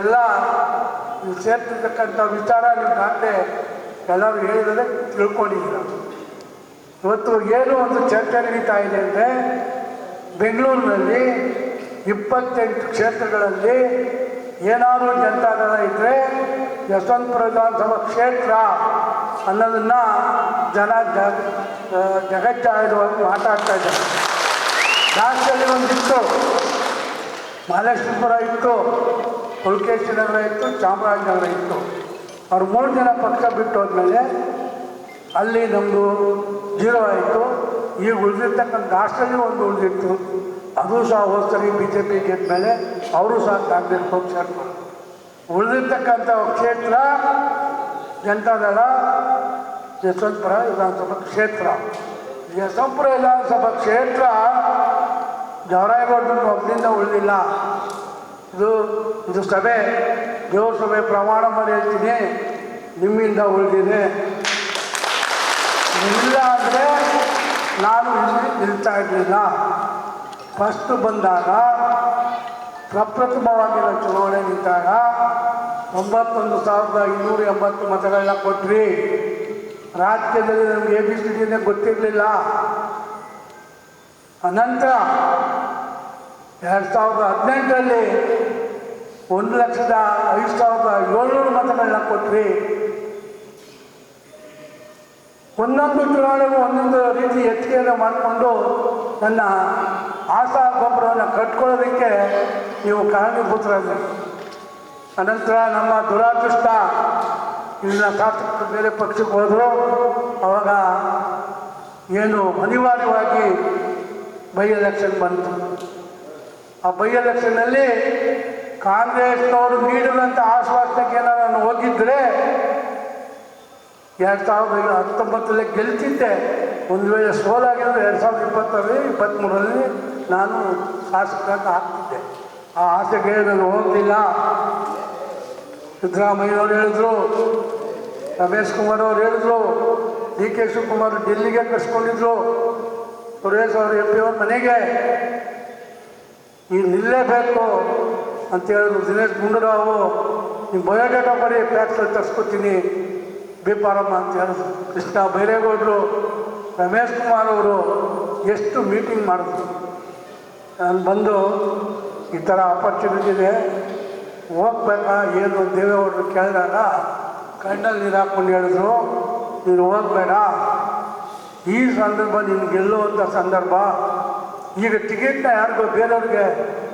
ಎಲ್ಲ ನೀವು ಸೇರ್ತಿರ್ತಕ್ಕಂಥ ವಿಚಾರ ನೀವು ದಾಖಲೆ ಎಲ್ಲರೂ ಹೇಳಿದರೆ ತಿಳ್ಕೊಂಡಿದ್ದೀರ. ಇವತ್ತು ಏನು ಒಂದು ಚರ್ಚೆ ನಡೀತಾ ಇದೆ ಅಂದರೆ, ಬೆಂಗಳೂರಿನಲ್ಲಿ 28 ಕ್ಷೇತ್ರಗಳಲ್ಲಿ ಏನಾದರೂ ಜನತಾದಳ ಇದ್ದರೆ ಯಶವಂತಪುರ ವಿಧಾನಸಭಾ ಕ್ಷೇತ್ರ ಅನ್ನೋದನ್ನು ಜನ ಜಗಜ್ಜಾಹಿರವಾಗಿ ಮಾತಾಡ್ತಾ ಇದ್ದಾರೆ. ಲಾಸ್ಟಲ್ಲಿ ಒಂದಿತ್ತು, ಮಹಾಲಕ್ಷ್ಮೀಪುರ ಇತ್ತು, ಪುಲಕೇಶಿ ನಗರ ಇತ್ತು, ಚಾಮರಾಜನಗರ ಇತ್ತು. ಅವ್ರು 3 ಜನ ಪಕ್ಷ ಬಿಟ್ಟು ಹೋದ್ಮೇಲೆ ಅಲ್ಲಿ ನಮ್ಮದು 0 ಆಯಿತು. ಈಗ ಉಳಿದಿರ್ತಕ್ಕಂಥ ಲಾಸ್ಟಲ್ಲಿ ಒಂದು ಉಳಿದಿತ್ತು, ಅದು ಸಹ ಹೋದ್ಸರಿ BJP ಗೆದ್ದ ಮೇಲೆ ಅವರು ಸಹ ಕಾಂಗ್ರೆಸ್ ಪಕ್ಷ ಸೇರ್ಕೊಂಡು ಉಳಿದಿರ್ತಕ್ಕಂಥ ಕ್ಷೇತ್ರ ಜನತಾದಳ ಯಶವಂತಪುರ ವಿಧಾನಸಭಾ ಕ್ಷೇತ್ರ. ಯಶವಂತಪುರ ವಿಧಾನಸಭಾ ಕ್ಷೇತ್ರ ಜವರಾಯಗೌಡನ ಒಬ್ಬರಿಂದ ಉಳಿದಿಲ್ಲ. ಇದು ಸಭೆ, ದೇವ್ರ ಸಭೆ ಪ್ರಮಾಣ ಮಾಡಿ ಹೇಳ್ತೀನಿ, ನಿಮ್ಮಿಂದ ಉಳಿದಿದೆ. ಇಲ್ಲ ಅಂದರೆ ನಾನು ಇಲ್ಲಿ ನಿಲ್ತಾ ಇರಲಿಲ್ಲ. ಫಸ್ಟ್ ಬಂದಾಗ ಪ್ರಪ್ರಥಮವಾಗಿರೋ ಚುನಾವಣೆ ನಿಂತಾಗ 91,280 ಮತಗಳನ್ನ ಕೊಟ್ರಿ. ರಾಜಕೀಯದಲ್ಲಿ ನಮಗೆ ABCDನೇ ಗೊತ್ತಿರಲಿಲ್ಲ. ಅನಂತರ 2018ರಲ್ಲಿ 1,05,700 ಮತಗಳನ್ನ ಕೊಟ್ರಿ. ಒಂದೊಂದು ಚುನಾವಣೆಗೂ ಒಂದೊಂದು ರೀತಿ ಹೆಚ್ಚಿಗೆಯನ್ನು ಮಾಡಿಕೊಂಡು ನನ್ನ ಆಶಾ ಗೊಬ್ಬರವನ್ನು ಕಟ್ಕೊಳ್ಳೋದಕ್ಕೆ ನೀವು ಕಾರಣೀಭೂತರಾಗಿ. ಅನಂತರ ನಮ್ಮ ದುರಾದೃಷ್ಟ, ಇಲ್ಲಿನ ಶಾಸಕರು ಬೇರೆ ಪಕ್ಷಕ್ಕೆ ಹೋದರು. ಆವಾಗ ಏನು ಅನಿವಾರ್ಯವಾಗಿ ಬೈ ಎಲೆಕ್ಷನ್ ಬಂತು. ಆ ಬೈ ಎಲೆಕ್ಷನ್ನಲ್ಲಿ ಕಾಂಗ್ರೆಸ್ನವರು ನೀಡಿದಂಥ ಆಶ್ವಾಸನೆಗೆ ನಾನು ಹೋಗಿದ್ದರೆ 2019 ಗೆಲ್ತಿದ್ದೆ. ಒಂದು ವೇಳೆ ಸೋಲಾಗಿದ್ದರೆ 2023ರಲ್ಲಿ ನಾನು ಶಾಸಕರಾಗಿ ಆಗ್ತಿದ್ದೆ. ಆ ಆಸೆಗೆ ನಾನು ಹೋಗಲಿಲ್ಲ. ಸಿದ್ದರಾಮಯ್ಯವ್ರು ಹೇಳಿದ್ರು, ರಮೇಶ್ ಕುಮಾರ್ ಅವರು ಹೇಳಿದ್ರು, DK ಶಿವಕುಮಾರ್ ಡೆಲ್ಲಿಗೆ ಕರ್ಸ್ಕೊಂಡಿದ್ರು, ಸುರೇಶ್ ಅವರು MP ಅವ್ರ ಮನೆಗೆ ಈಗ ನಿಲ್ಲೇಬೇಕು ಅಂತ ಹೇಳಿದ್ರು. ದಿನೇಶ್ ಗುಂಡೂರಾವು ನೀವು ಬಯೋಡೇಟಾ ಬರೀ ಫ್ಯಾಕ್ಟ್ರಿ ತರಿಸ್ಕೊತೀನಿ ಬೇಪಾರಮ್ಮ ಅಂತ ಹೇಳಿದ್ರು. ಕೃಷ್ಣ ಬೈರೇಗೌಡರು, ರಮೇಶ್ ಕುಮಾರ್ ಅವರು ಎಷ್ಟು ಮೀಟಿಂಗ್ ಮಾಡಿದ್ರು. ನಾನು ಬಂದು ಈ ಥರ ಆಪರ್ಚುನಿಟಿ ಇದೆ, ಹೋಗ್ಬೇಕಾ ಏನು ದೇವೇಗೌಡರು ಕೇಳಿದಾಗ ಕಣ್ಣಲ್ಲಿ ನೀರು ಹಾಕ್ಕೊಂಡು ಹೇಳಿದ್ರು, ನೀನು ಹೋಗಬೇಡ, ಈ ಸಂದರ್ಭ ನೀನು ಗೆಲ್ಲುವಂಥ ಸಂದರ್ಭ. ಈಗ ಟಿಕೆಟ್ನ ಯಾರಿಗೋ ಬೇರೆಯವ್ರಿಗೆ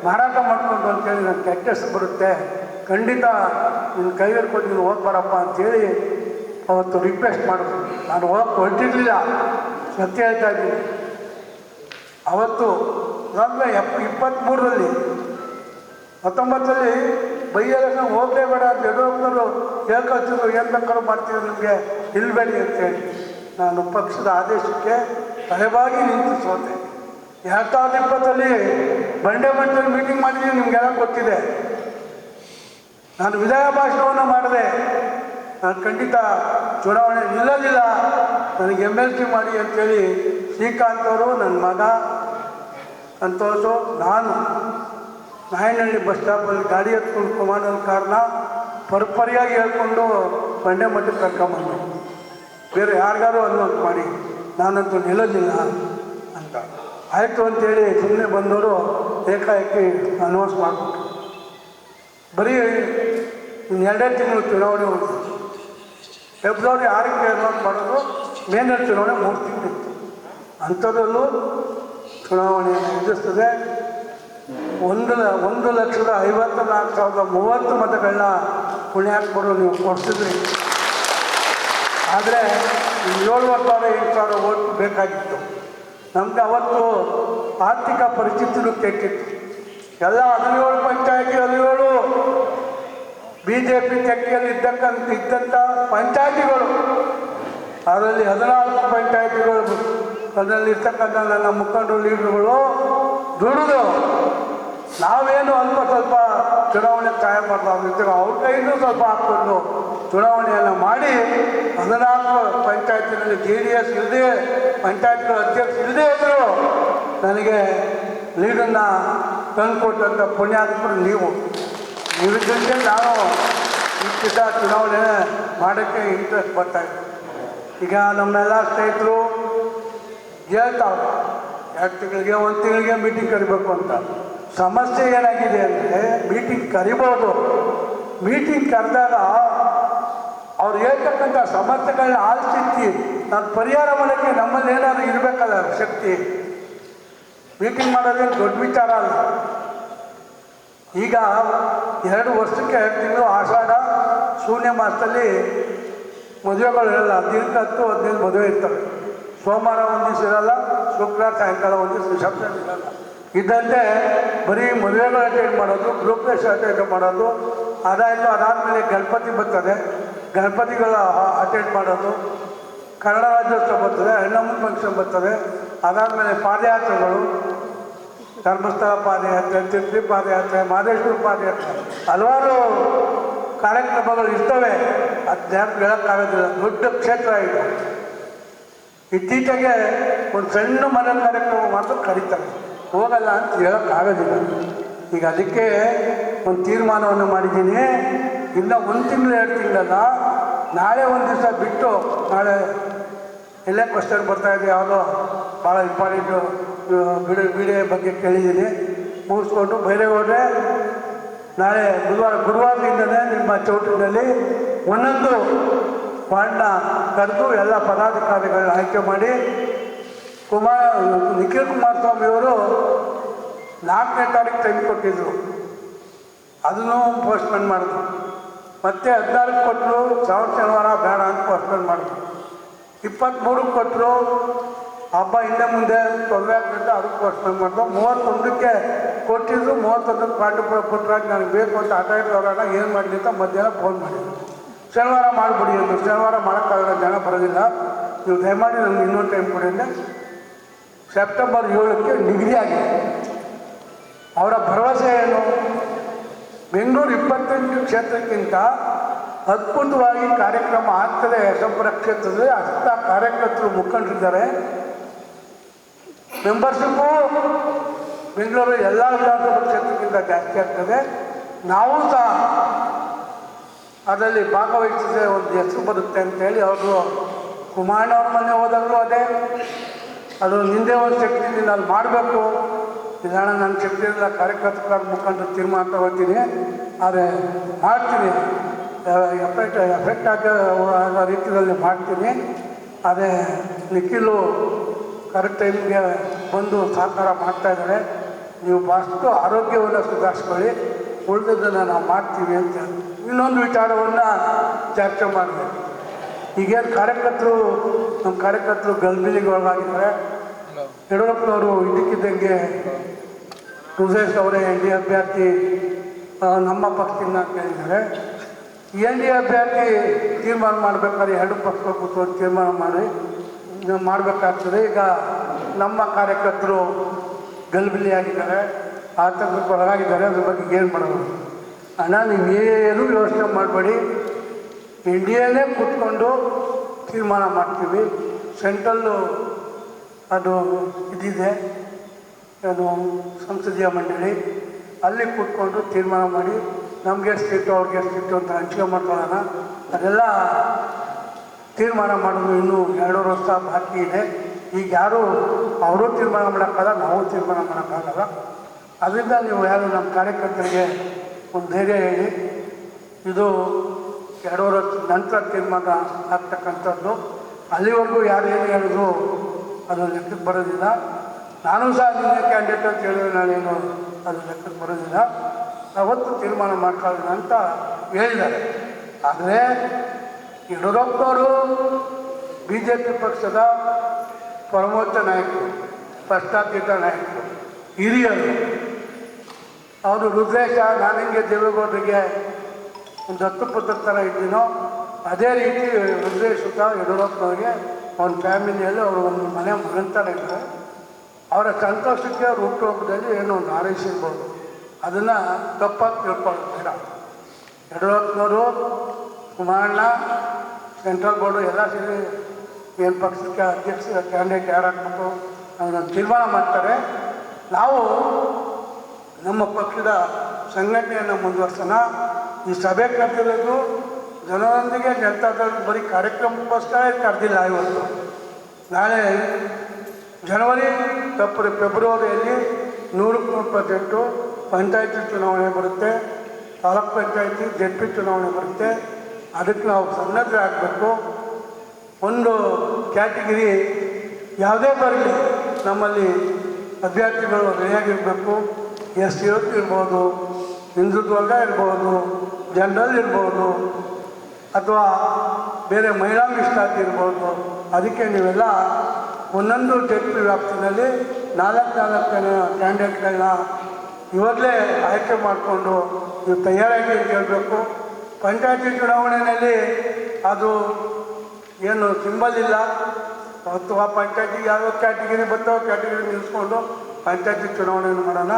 ಮಾರಾಟ ಮಾಡಿಕೊಂಡು ಅಂತೇಳಿ ನನಗೆ ಕೆಟ್ಟ ಹೆಸರು ಬರುತ್ತೆ, ಖಂಡಿತ ನಿನ್ನ ಕೈಯಲ್ಲಿ ಕೊಟ್ಟು ನೀನು ಹೋಗ್ಬೇಡಪ್ಪ ಅಂಥೇಳಿ ಅವತ್ತು ರಿಕ್ವೆಸ್ಟ್ ಮಾಡಿದ್ರು. ನಾನು ಹೋಗಕ್ಕೆ ಹೊರಟಿರಲಿಲ್ಲ, ಸತ್ಯ ಹೇಳ್ತಾ ಇದ್ದೀನಿ. ಅವತ್ತು ಅಂದರೆ 23ರಲ್ಲಿ 19ರಲ್ಲಿ ಬೈ ಎಲೆಕ್ಷನ್ ಹೋಗಲೇಬೇಡ ಅಂತ ಯಡಿಯೂರಪ್ಪನವರು ಹೇಳ್ಕೊಳ್ತಿದ್ರು, ಏನು ಬೇಕಾದ್ರೂ ಮಾಡ್ತಿದ್ರು ನಿಮಗೆ, ನಿಲ್ಲಬೇಡಿ ಅಂತೇಳಿ. ನಾನು ಪಕ್ಷದ ಆದೇಶಕ್ಕೆ ತಲೆಬಾಗಿ ನಿಂತು ಸೋತೆ. 2020ರಲ್ಲಿ ಬಂಡೆ ಮಟ್ಟದಲ್ಲಿ ಮೀಟಿಂಗ್ ಮಾಡಿದ್ದೀನಿ, ನಿಮಗೆಲ್ಲ ಗೊತ್ತಿದೆ. ನಾನು ವಿದಾಯ ಭಾಷಣವನ್ನು ಮಾಡಿದೆ. ನಾನು ಖಂಡಿತ ಚುನಾವಣೆ ನಿಲ್ಲಲಿಲ್ಲ, ನನಗೆ MLC ಮಾಡಿ ಅಂತೇಳಿ ಶ್ರೀಕಾಂತ್ ಅವರು, ನನ್ನ ಮಗ ಸಂತೋಷು, ನಾನು ನಾಯನಹಳ್ಳಿ ಬಸ್ ಸ್ಟಾಪಲ್ಲಿ ಗಾಡಿ ಎತ್ಕೊಂಡು ಕುಮಾರನ ಕಾರಣ ಪರ್ಪರಿಯಾಗಿ ಹೇಳ್ಕೊಂಡು ಬಂಡೆ ಮಟ್ಟಕ್ಕೆ ಕರ್ಕೊಂಬಂದು, ಬೇರೆ ಯಾರಿಗಾರು ಅನ್ನೋದು ಮಾಡಿ, ನಾನಂತೂ ನಿಲ್ಲಲಿಲ್ಲ ಅಂತ. ಆಯಿತು ಅಂತೇಳಿ ಸುಮ್ಮನೆ ಬಂದವರು ಏಕಾಏಕಿ ಅನೌನ್ಸ್ ಮಾಡಿಬಿಟ್ರು. ಬರೀ 2 ತಿಂಗಳು ಚುನಾವಣೆ ಹೋಗಿತ್ತು. ಫೆಬ್ರವರಿ 6ಕ್ಕೆ ಅನೌನ್ಸ್ ಮಾಡೋದು, ಮೇನಲ್ಲಿ ಚುನಾವಣೆ 3 ತಿಂಗಳಿತ್ತು. ಅಂಥದ್ರಲ್ಲೂ ಚುನಾವಣೆಯನ್ನು ಎದುರಿಸ್ತದೆ. 1,54,030 ಮತಗಳನ್ನ ಪುಣ್ಯಾತ್ಮರು ನೀವು ಕೊಡಿಸಿದ್ರಿ. ಆದರೆ 70,000-8,000 ಓಟ್ ಬೇಕಾಗಿತ್ತು. ನಮಗೆ ಅವತ್ತು ಆರ್ಥಿಕ ಪರಿಸ್ಥಿತಿನೂ ಕೆಟ್ಟಿತ್ತು. ಎಲ್ಲ 17 ಪಂಚಾಯತಿ 17 BJP ತೆಕ್ಕೆಯಲ್ಲಿ ಇದ್ದಂಥ ಪಂಚಾಯತಿಗಳು, ಅದರಲ್ಲಿ 14 ಪಂಚಾಯತಿಗಳು, ಅದರಲ್ಲಿರ್ತಕ್ಕಂಥ ನನ್ನ ಮುಖಂಡರು ಲೀಡರ್ಗಳು ದುಡಿದು ನಾವೇನು ಅಲ್ಪ ಸ್ವಲ್ಪ ಚುನಾವಣೆ ಸಹಾಯ ಮಾಡ್ತಾಯಿದ್ರು, ಅವ್ರ ಕೈಗೂ ಸ್ವಲ್ಪ ಹಾಕ್ಕೊಂಡು ಚುನಾವಣೆಯನ್ನು ಮಾಡಿ 14 ಪಂಚಾಯತಿನಲ್ಲಿ JDS ಇಲ್ಲದೆ, ಪಂಚಾಯತ್ಗಳ ಅಧ್ಯಕ್ಷ ಇಲ್ಲದೇ ಇದ್ದರು ನನಗೆ ಲೀಡನ್ನು ತಂದುಕೊಟ್ಟಂಥ ಪುಣ್ಯಾತ್ಮರು ನೀವು. ಇದಕ್ಕೆ ನಾನು ಈ ಚುನಾವಣೆ ಮಾಡೋಕ್ಕೆ ಇಂಟ್ರೆಸ್ಟ್ ಬರ್ತಾಯಿದ್ದೆ. ಈಗ ನಮ್ಮೆಲ್ಲ ಸ್ನೇಹಿತರು ಹೇಳ್ತಾವೆ 2 ತಿಂಗಳಿಗೆ 1 ತಿಂಗಳಿಗೆ ಮೀಟಿಂಗ್ ಕರಿಬೇಕು ಅಂತ. ಸಮಸ್ಯೆ ಏನಾಗಿದೆ ಅಂದರೆ ಮೀಟಿಂಗ್ ಕರಿಬೋದು, ಮೀಟಿಂಗ್ ಕರೆದಾಗ ಅವ್ರು ಹೇಳ್ತಕ್ಕಂಥ ಸಮಸ್ಯೆಗಳನ್ನ ಆಲಿಸಿ ನಾನು ಪರಿಹಾರ ಮಾಡೋಕ್ಕೆ ನಮ್ಮಲ್ಲಿ ಏನಾದರೂ ಇರಬೇಕಲ್ಲ ಶಕ್ತಿ. ಮೀಟಿಂಗ್ ಮಾಡೋದೇನು ದೊಡ್ಡ ವಿಚಾರ ಅಲ್ಲ. ಈಗ 2 ವರ್ಷಕ್ಕೆ 2 ತಿಂಗಳು ಆಷಾಢ ಶೂನ್ಯ ಮಾಸದಲ್ಲಿ ಮದುವೆಗಳು ಇರಲ್ಲ. 10-15 ಮದುವೆ ಇರ್ತವೆ. ಸೋಮವಾರ ಒಂದು ದಿವಸ ಇರಲ್ಲ, ಶುಕ್ರವಾರ ಸಾಯಂಕಾಲ ಒಂದು ದಿವಸ ರಿಸೆಪ್ಷನ್ ಇರಲ್ಲ. ಇದಂತೆ ಬರೀ ಮದುವೆಗಳು ಅಟೆಂಡ್ ಮಾಡೋದು, ಗೃಹಪ್ರವೇಶ ಅಟೆಂಡ್ ಮಾಡೋದು, ಅದಾಯಿತು. ಅದಾದಮೇಲೆ ಗಣಪತಿ ಬರ್ತದೆ, ಗಣಪತಿಗಳ ಅಟೆಂಡ್ ಮಾಡೋದು, ಕನ್ನಡ ರಾಜ್ಯೋತ್ಸವ ಬರ್ತದೆ, ಹೆಣ್ಣಮ್ಮನ ಫಂಕ್ಷನ್ ಬರ್ತದೆ, ಅದಾದಮೇಲೆ ಪಾದಯಾತ್ರೆಗಳು, ಧರ್ಮಸ್ಥಳ ಪಾದಯಾತ್ರೆ, ತಿರುಪತಿ ಪಾದಯಾತ್ರೆ, ಮಹದೇಶ್ವರ ಪಾದಯಾತ್ರೆ, ಹಲವಾರು ಕಾರ್ಯಕ್ರಮಗಳು ಇರ್ತವೆ. ಅದು ಹೇಳೋಕ್ಕಾಗೋದಿಲ್ಲ. ದೊಡ್ಡ ಕ್ಷೇತ್ರ ಇದು. ಇತ್ತೀಚೆಗೆ ಒಂದು ಸಣ್ಣ ಮನೆ ಕಾರ್ಯಕ್ರಮ ಮಾತ್ರ ಕರೀತಾರೆ, ಹೋಗಲ್ಲ ಅಂತ ಹೇಳೋಕ್ಕಾಗೋದಿಲ್ಲ. ಈಗ ಅದಕ್ಕೆ ಒಂದು ತೀರ್ಮಾನವನ್ನು ಮಾಡಿದ್ದೀನಿ. ಇನ್ನು 1 ತಿಂಗಳು 2 ತಿಂಗಳಲ್ಲ, ನಾಳೆ ಒಂದು ದಿವಸ ಬಿಟ್ಟು, ನಾಳೆ ಎಲ್ಲೇ ಕ್ವಶನ್ ಬರ್ತಾಯಿದೆ, ಯಾವುದೋ ಭಾಳ ಇಂಪಾರ್ಟೆಂಟು ವಿಡಿಯೋ ಬಗ್ಗೆ ಕೇಳಿದ್ದೀನಿ, ಮುಗಿಸ್ಕೊಂಡು ಬೇರೆ ಹೋದರೆ ನಾಳೆ ಗುರುವಾರದಿಂದಲೇ ನಿಮ್ಮ ಚೌಟ್ರಿನಲ್ಲಿ ಒಂದೊಂದು ವಾರ್ಡ್ನ ಕರೆದು ಎಲ್ಲ ಪದಾಧಿಕಾರಿಗಳನ್ನ ಆಯ್ಕೆ ಮಾಡಿ ನಿಖಿಲ್ ಕುಮಾರಸ್ವಾಮಿಯವರು 4ನೇ ತಾರೀಕು ಟೈಮ್ ಕೊಟ್ಟಿದ್ದರು, ಅದನ್ನು ಪೋಸ್ಟ್ಪೋನ್ ಮಾಡಿದ್ರು. ಮತ್ತು 14ಕ್ಕೆ ಕೊಟ್ಟರು, ಶನಿವಾರ ಬೇಡ ಅಂತ ಪೋಸ್ಟ್ಪೋನ್ ಮಾಡಿದ್ರು. 23ಕ್ಕೆ ಕೊಟ್ಟರು, ಹಬ್ಬ ಹಿಂದೆ ಮುಂದೆ ತೊಂದರೆ ಆಗ್ತಿದ್ದ, ಅದಕ್ಕೆ ಪೋಸ್ಟ್ಪೋನ್ ಮಾಡಿದ್ರು. 31ಕ್ಕೆ ಕೊಟ್ಟಿದ್ರು, 31ಕ್ಕೆ ಪಾಂಡುಪುರ ಪುಟ್ಟರಾಗಿ ನನಗೆ ಬೇಕು ಅಂತ ಆಟ ಇಟ್ಟವರಾಗ ಏನು ಮಾಡಲಿ ಅಂತ ಮಧ್ಯಾಹ್ನ ಫೋನ್ ಮಾಡಿದ್ರು. ಶನಿವಾರ ಮಾಡಿಬಿಡಿ ಅಂದರು. ಶನಿವಾರ ಮಾಡೋಕ್ಕಾಗಲ್ಲ, ಜನ ಬರೋದಿಲ್ಲ, ನೀವು ದಯಮಾಡಿ ನನಗೆ ಇನ್ನೊಂದು ಟೈಮ್ ಕೊಡಿ ಅಂದರೆ ಸೆಪ್ಟೆಂಬರ್ 7ಕ್ಕೆ ನಿಗದಿ ಆಗಿದೆ. ಅವರ ಭರವಸೆ ಏನು? ಬೆಂಗಳೂರು 28 ಕ್ಷೇತ್ರಕ್ಕಿಂತ ಅದ್ಭುತವಾಗಿ ಕಾರ್ಯಕ್ರಮ ಆಗ್ತದೆ ಯಶವಂತಪುರ ಕ್ಷೇತ್ರದಲ್ಲಿ. ಅಷ್ಟ ಕಾರ್ಯಕರ್ತರು ಮುಖಂಡರಿದ್ದಾರೆ. ಮೆಂಬರ್ಶಿಪ್ಪು ಬೆಂಗಳೂರು ಎಲ್ಲ ವಿಧಾನಸಭಾ ಕ್ಷೇತ್ರಕ್ಕಿಂತ ಜಾಸ್ತಿ ಆಗ್ತದೆ. ನಾವು ಸಹ ಅದರಲ್ಲಿ ಭಾಗವಹಿಸಿದ್ರೆ ಒಂದು ಹೆಸರು ಬರುತ್ತೆ ಅಂತೇಳಿ ಅವರು ಕುಮಾರಣ್ಣವ್ರ ಮನೆ ಹೋದಾಗಲೂ ಅದೇ, ಅದು ನಿಂದೆ ಒಂದು ಶಕ್ತಿ ನಾನು ಮಾಡಬೇಕು, ಇದನ್ನ ನನ್ನ ಶಕ್ತಿ ಇಲ್ಲ, ಕಾರ್ಯಕರ್ತರ ಮುಖಂಡರು ತೀರ್ಮಾನ ತಗೋತೀನಿ, ಆದರೆ ಮಾಡ್ತೀನಿ, ಎಫೆಕ್ಟ್ ಆಗೋ ರೀತಿಯಲ್ಲಿ ಮಾಡ್ತೀನಿ. ಅದೇ ನಿಖಿಲು ಕರೆಕ್ಟ್ ಟೈಮ್ಗೆ ಬಂದು ಸಹಕಾರ ಮಾಡ್ತಾಯಿದ್ದಾರೆ. ನೀವು ಫಸ್ಟು ಆರೋಗ್ಯವನ್ನು ಸುಧಾರಿಸ್ಕೊಳ್ಳಿ, ಉಳಿದದ್ದನ್ನು ನಾವು ಮಾಡ್ತೀವಿ ಅಂತ ಇನ್ನೊಂದು ವಿಚಾರವನ್ನು ಚರ್ಚೆ ಮಾಡಿದೆ. ಈಗೇನು ಕಾರ್ಯಕರ್ತರು, ನಮ್ಮ ಕಾರ್ಯಕರ್ತರು ಗಲ್ಬಿಲಿಗೆ ಒಳಗಾಗಿದ್ದಾರೆ. ಯಡಿಯೂರಪ್ಪನವರು ಇದ್ದಕ್ಕಿದ್ದಂಗೆ ರುಜೇಶ್ ಅವರೇ NDA ಅಭ್ಯರ್ಥಿ ನಮ್ಮ ಪಕ್ಷದಿಂದ ಕೇಳಿದ್ದಾರೆ. NDA ಅಭ್ಯರ್ಥಿ ತೀರ್ಮಾನ ಮಾಡಬೇಕಾದ್ರೆ 2 ಪಕ್ಷಗಳು ಕೂತ್ಕೊಂಡು ತೀರ್ಮಾನ ಮಾಡಿ ಮಾಡಬೇಕಾಗ್ತದೆ. ಈಗ ನಮ್ಮ ಕಾರ್ಯಕರ್ತರು ಗಲ್ಬಿಲಿಯಾಗಿದ್ದಾರೆ, ಆತಂಕಕ್ಕೆ ಒಳಗಾಗಿದ್ದಾರೆ. ಅದ್ರ ಬಗ್ಗೆ ಏನು ಮಾಡೋದು? ಅಣ್ಣ, ನೀವೇನು ಯೋಚನೆ ಮಾಡಬೇಡಿ, NDAನೇ ಕೂತ್ಕೊಂಡು ತೀರ್ಮಾನ ಮಾಡ್ತೀವಿ. ಸೆಂಟ್ರಲ್ಲು ಅದು ಇದಿದೆ, ಏನು ಸಂಸದೀಯ ಮಂಡಳಿ, ಅಲ್ಲಿ ಕೂತ್ಕೊಂಡು ತೀರ್ಮಾನ ಮಾಡಿ ನಮಗೆ ಸೀಟು ಅವ್ರಿಗೆ ಸೀಟು ಅಂತ ಹಂಚಿಕೆ ಮಾಡ್ಕೊಳ್ಳೋಣ. ಅದೆಲ್ಲ ತೀರ್ಮಾನ ಮಾಡೋದು ಇನ್ನೂ 2 ವರ್ಷ ಬಾಕಿ ಇದೆ. ಈಗ ಯಾರೂ ಅವರು ತೀರ್ಮಾನ ಮಾಡೋಕ್ಕಾಗಲ್ಲ, ನಾವು ತೀರ್ಮಾನ ಮಾಡೋಕ್ಕಾಗಲ್ಲ. ಅದರಿಂದ ನೀವು ಯಾರು ನಮ್ಮ ಕಾರ್ಯಕರ್ತರಿಗೆ ಒಂದು ಧೈರ್ಯ ಹೇಳಿ, ಇದು 2 ವರ್ಷದ ನಂತರ ತೀರ್ಮಾನ ಆಗ್ತಕ್ಕಂಥದ್ದು. ಅಲ್ಲಿವರೆಗೂ ಯಾರು ಏನು ಹೇಳಿದ್ರು ಅದು ಲೆಕ್ಕಕ್ಕೆ ಬರೋದಿಲ್ಲ. ನಾನು ಸಹ ನಿನ್ನೆ ಕ್ಯಾಂಡಿಡೇಟ್ ಅಂತ ಹೇಳಿದ್ರೆ ನಾನೇನು ಅದು ಲೆಕ್ಕಕ್ಕೆ ಬರೋದಿಲ್ಲ, ಅವತ್ತು ತೀರ್ಮಾನ ಮಾಡ್ಕೊಳ್ಳೋಣ ಅಂತ ಹೇಳಿದ್ದಾರೆ. ಆದರೆ ಯಡಿಯೂರಪ್ಪನವರು BJP ಪಕ್ಷದ ಪರಮೋಚ್ಚ ನಾಯಕರು, ಪ್ರಶ್ನಾತೀತ ನಾಯಕರು, ಹಿರಿಯರು. ಅವರು ರುದ್ರೇಶ, ನಾನು ಹಿಂಗೆ ದೇವೇಗೌಡರಿಗೆ ಒಂದು 10 ಪುತ್ರ ಥರ ಇದ್ದೀನೋ ಅದೇ ರೀತಿ ರುದ್ರೇಶ್ ಸಹ ಯಡಿಯೂರಪ್ಪನವರಿಗೆ ಅವ್ರ ಫ್ಯಾಮಿಲಿಯಲ್ಲಿ ಅವರು ಒಂದು ಮನೆ ಮಗನ ಥರ ಇದ್ದಾರೆ. ಅವರ ಸಂತೋಷಕ್ಕೆ ಅವ್ರ ಹುಟ್ಟುಹಬ್ಬದಲ್ಲಿ ಏನೋ ಒಂದು ಹಾರೈಸಿರ್ಬೋದು. ಅದನ್ನು ತಪ್ಪಾಗಿ ತಿಳ್ಕೊಳ್ತೀರ. ಯಡಿಯೂರಪ್ಪನವರು, ಕುಮಾರಣ್ಣ, ಸೆಂಟ್ರಲ್ ಬೋರ್ಡು ಎಲ್ಲ ಸೇರಿ ಏನು ಪಕ್ಷಕ್ಕೆ ಅಧ್ಯಕ್ಷ ಕ್ಯಾಂಡಿಡೇಟ್ ಯಾರು ಹಾಕ್ಬೇಕು ಅದನ್ನು ತೀರ್ಮಾನ ಮಾಡ್ತಾರೆ. ನಾವು ನಮ್ಮ ಪಕ್ಷದ ಸಂಘಟನೆಯನ್ನು ಮುಂದುವರ್ಸೋಣ. ಈ ಸಭೆ ಕರೆದಿರೋದು ಜನರೊಂದಿಗೆ ಜನತಾದಳ ಬರೀ ಕಾರ್ಯಕ್ರಮಕ್ಕೋಸ್ಕರ ಕರೆದಿಲ್ಲ. ಇವತ್ತು ನಾಳೆ ಜನವರಿ ಫೆಬ್ರವರಿಯಲ್ಲಿ 100% ಪಂಚಾಯತಿ ಚುನಾವಣೆ ಬರುತ್ತೆ, ತಾಲೂಕ್ ಪಂಚಾಯತಿ ಜೆಡ್.ಪಿ ಚುನಾವಣೆ ಬರುತ್ತೆ. ಅದಕ್ಕೆ ನಾವು ಸನ್ನದ್ಧರಾಗಬೇಕು. ಒಂದು ಕ್ಯಾಟಗಿರಿ ಯಾವುದೇ ಬರಲಿ ನಮ್ಮಲ್ಲಿ ಅಭ್ಯರ್ಥಿಗಳು ರೆಡಿಯಾಗಿರಬೇಕು. ಎಸ್ ಯುವತಿ ಇರ್ಬೋದು, ಹಿಂದುತ್ವರ್ಗ ಇರ್ಬೋದು, ಜನರಲ್ ಇರ್ಬೋದು, ಅಥವಾ ಬೇರೆ ಮಹಿಳಾ ಮೀಸಲಾತಿ ಇರ್ಬೋದು. ಅದಕ್ಕೆ ನೀವೆಲ್ಲ ಒಂದೊಂದು ಜೆಡ್.ಪಿ ವ್ಯಾಪ್ತಿನಲ್ಲಿ 4 ಜನ ಕ್ಯಾಂಡಿಡೇಟ್ಗಳನ್ನ ಇವಾಗಲೇ ಆಯ್ಕೆ ಮಾಡಿಕೊಂಡು ನೀವು ತಯಾರಾಗಿ ಅಂತ ಹೇಳಬೇಕು. ಪಂಚಾಯತಿ ಚುನಾವಣೆಯಲ್ಲಿ ಅದು ಏನು ಸಿಂಬಲ್ ಇಲ್ಲ. ಅಥವಾ ಪಂಚಾಯತಿಗೆ ಯಾವ ಕ್ಯಾಟಗಿರಿ ಬರ್ತಾವ ಕ್ಯಾಟಗಿರಿ ನಿಲ್ಲಿಸ್ಕೊಂಡು ಪಂಚಾಯತಿ ಚುನಾವಣೆಯನ್ನು ಮಾಡೋಣ.